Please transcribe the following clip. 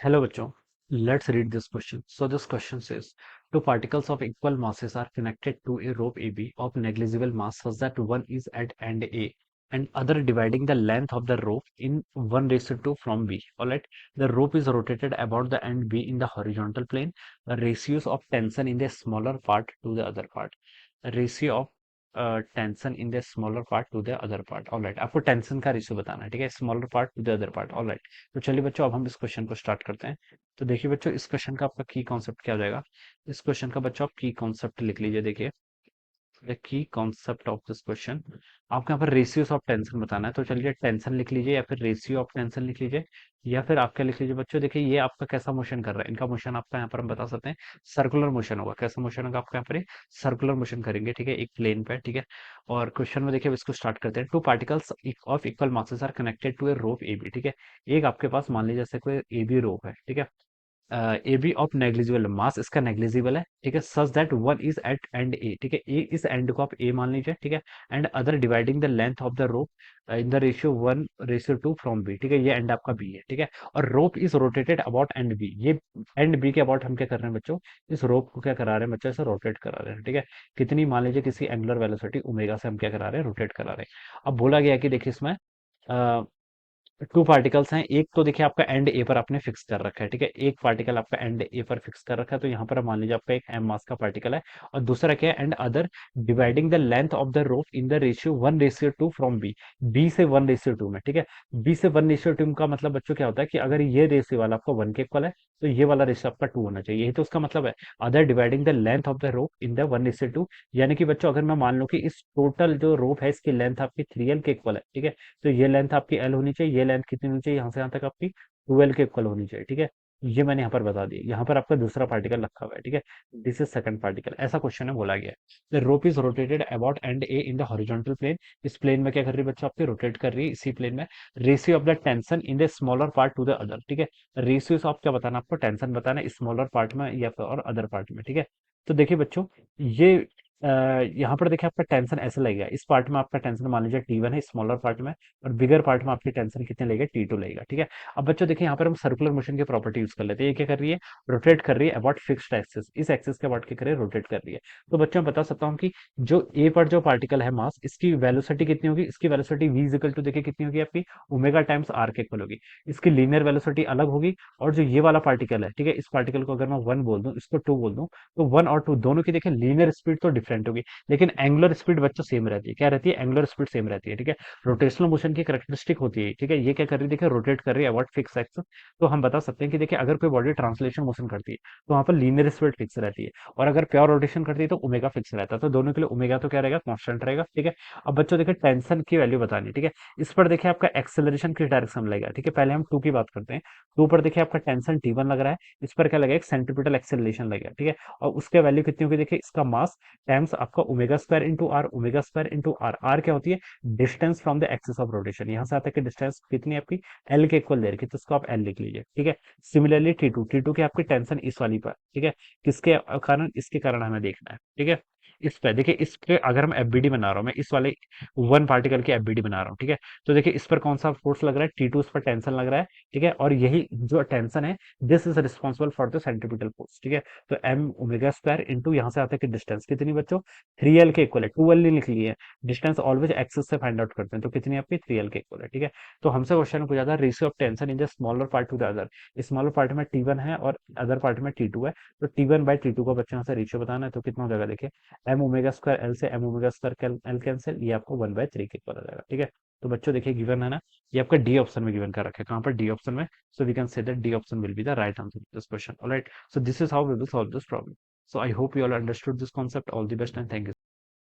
Hello बच्चों, let's read this question. So this question says, two particles of equal masses are connected to a rope AB of negligible mass such that one is at end A and other dividing the length of the rope in 1:2 from B. Alright, the rope is rotated about the end B in the horizontal plane. The ratios of tension in the smaller part to the other part. The ratio of tension in the smaller part two the other part. Alright, आपको tension का ratio बताना है, ठीक है, smaller part two the other part. Alright, तो चलिए बच्चों, अब हम इस क्वेश्चन को स्टार्ट करते हैं। तो देखिए बच्चों, इस क्वेश्चन का आपका की कॉन्सेप्ट क्या हो जाएगा। इस क्वेश्चन का बच्चों आप की कॉन्सेप्ट लिख लीजिए। देखिए, the key concept of this question, आपको यहाँ पर रेशियोस ऑफ टेंशन बताना है। तो चलिए टेंशन लिख लीजिए, या फिर रेशियो ऑफ टेंशन लिख लीजिए, या फिर आप क्या लिख लीजिए बच्चों। देखिए, ये आपका कैसा मोशन कर रहा है, इनका मोशन आपका यहाँ पर हम बता सकते हैं सर्कुलर मोशन होगा। कैसा मोशन होगा आपका यहाँ पर, सर्कुलर मोशन करेंगे, ठीक है, एक प्लेन पे, ठीक है। और क्वेश्चन में देखिए, अब इसको स्टार्ट करते हैं। Two particles of equal masses are connected to a rope A B, ठीक है। एक आपके पास मान लीजिए जैसे कोई ए बी रोप है, ठीक है। A B of negligible, mass इसका नेग्लिजिबल है, ठीक है। Such that one is at end A, ठीक है, ए इस एंड को आप ए मान लीजिए, ठीक है। And other dividing the length of the rope in the ratio 1:2 from B, ठीक है। ये एंड आपका बी है, ठीक है। और rope is rotated about end B, ये एंड बी के अबाउट हम क्या कर रहे हैं बच्चों, इस रोप को क्या करा रहे हैं बच्चों, इसे रोटेट करा रहे हैं, ठीक है। कितनी, मान लीजिए किसी एंगुलर वेलोसिटी ओमेगा से हम क्या करा रहे हैं, रोटेट करा रहे हैं। अब बोला गया कि देखिए इसमें टू पार्टिकल्स हैं। एक तो देखिए आपका एंड ए पर आपने फिक्स कर रखा है, ठीक है। एक पार्टिकल आपका एंड ए पर फिक्स कर रखा है, तो यहाँ पर मान लीजिए आपका एक एम मास का पार्टिकल है। और दूसरा क्या है, and other dividing the length of the rope in the ratio 1:2 from B, B से 1:2 में, ठीक है। बी से 1:2 का मतलब बच्चों क्या होता है कि अगर ये रेशियो वाला आपका 1 के इक्वल है, तो ये वाला रेशियो आपका 2 होना चाहिए। यही तो उसका मतलब है, other dividing the length of the rope in the 1:2। यानी कि बच्चों, अगर मैं मान लूं कि इस टोटल जो रोप है इसकी लेंथ आपकी 3L के इक्वल है, ठीक है। तो ये लेंथ आपकी एल होनी चाहिए, ये लेंथ कितनी होनी चाहिए, यहाँ से यहाँ तक आपकी 12 के इक्वल होनी चाहिए, ठीक है। ये मैंने यहाँ पर बता दी। यहाँ पर आपका दूसरा पार्टिकल रखा हुआ है, ठीक है। दिस इज सेकंड पार्टिकल, ऐसा क्वेश्चन में बोला गया है। The rope is rotated about end A in the horizontal plane. इस प्लेन में क्या कर रही है बच्चों, आपकी रोटेट कर रही है इसी प्लेन में। Ratio of the tension in the smaller part two the other, ठीक है। रेशियो ऑफ क्या बताना आपको, टेंशन बताना है स्मॉलर पार्ट में या फिर और अदर पार्ट में, ठीक है। तो देखिए बच्चों, ये यहाँ पर देखिए आपका टेंशन ऐसे लगेगा। इस पार्ट में आपका टेंशन मान लीजिए T1 है स्मॉलर पार्ट में, और बिगर पार्ट में आपकी टेंशन कितने लगेगा, T2 लगेगा, ठीक है। अब बच्चों देखिए, यहाँ पर हम सर्कुलर मोशन की प्रॉपर्टी यूज कर लेते हैं। ये क्या कर रही है, रोटेट कर रही है अबाउट फिक्स्ड एक्सिस, इस एक्सिस के अबाउट क्या कर रही है, रोटेट कर रही है। तो बच्चों मैं बता सकता हूँ कि जो ए पर जो पार्टिकल है मास, इसकी वेलोसिटी कितनी होगी, इसकी velocity v is equal to देखिए कितनी होगी आपकी, ओमेगा टाइम्स आर के इक्वल होगी। इसकी लीनियर वेलोसिटी अलग होगी। और जो ये वाला पार्टिकल है, ठीक है, इस पार्टिकल को अगर मैं 1 बोल दूं, इसको 2 बोल दूं, तो 1 और 2 दोनों की देखिए लीनियर स्पीड तो डिफरेंट होगी, लेकिन एंगुलर स्पीड बच्चों सेम रहती है। क्या रहती है, एंगुलर स्पीड सेम रहती है, ठीक है। रोटेशनल मोशन की कैरेक्टरिस्टिक होती है, ठीक है। ये क्या कर रही है, देखिए रोटेट कर रही है अबाउट फिक्स एक्सिस। तो हम बता सकते हैं कि देखिए, अगर कोई बॉडी ट्रांसलेशन मोशन करती है, तो वहां पर लीनियर स्पीड फिक्स रहती है। और अगर प्योर रोटेशन करती है तो ओमेगा फिक्स रहता है। तो दोनों के लिए ओमेगा तो क्या रहेगा, कांस्टेंट रहेगा, ठीक है। अब बच्चों देखिए, टेंशन की वैल्यू बतानी है, ठीक है। इस पर देखिए आपका एक्सेलरेशन किस डायरेक्शन में लगेगा, ठीक है। पहले हम 2 की बात करते हैं। 2 पर देखिए आपका टेंशन T1 लग रहा है, इस पर क्या लगेगा, एक सेंट्रीपिटल एक्सेलरेशन लगेगा, ठीक है। और उसके वैल्यू कितनी होगी, देखिए इसका मास टाइम्स आपका omega square into R, omega square into R. R क्या होती है, distance from the axis of rotation. यहाँ से आता है कि डिस्टेंस कितनी है आपकी, एल के इक्वल दे रखी है, तो इसको आप एल लिख लीजिए, ठीक है। सिमिलरली T2 की आपकी टेंशन इस वाली पर, ठीक है, किसके कारण, इसके कारण हमें देखना है, ठीक है। इस पे देखिए, इस पे अगर हम एफबीडी बना रहा हूं मैं, इस वाले 1 पार्टिकल की एफबीडी बना रहा हूं, ठीक है। तो देखिए इस पर कौन सा फोर्स लग रहा है, T2 इस पर टेंशन लग रहा है, ठीक है। और यही जो टेंशन है, this is responsible for the centripetal force, ठीक है। तो एम ओमेगा स्क्वायर इंटू यहाँ से आता है कि डिस्टेंस कितनी बच्चों, 3L के इक्वल है, 2L नहीं लिख लिए, डिस्टेंस ऑलवेज एक्सिस से फाइंड आउट करते हैं, तो कितनी आपकी 3L के इक्वल है, ठीक है। तो हमसे क्वेश्चन पूछा था ratio of tension in the smaller part two the other. Smaller part में T1 है और अदर पार्ट में T2 है। तो T1/T2 का बच्चों से रेशियो बताना है, तो कितना हो जाएगा देखिए, एम ओमेगा स्क्वायर एल से M omega square L cancel, ये आपको 1/3 के इक्वल आ जाएगा, ठीक है। तो बच्चों देखिए, गिवन है ना, ये आपका डी ऑप्शन में गिवन कर रखा है। कहाँ पर, डी ऑप्शन में। So we can say that D option will be the right answer to this question. Alright, so this is how we will solve this problem. So I hope you all understood this concept. All the best and thank you.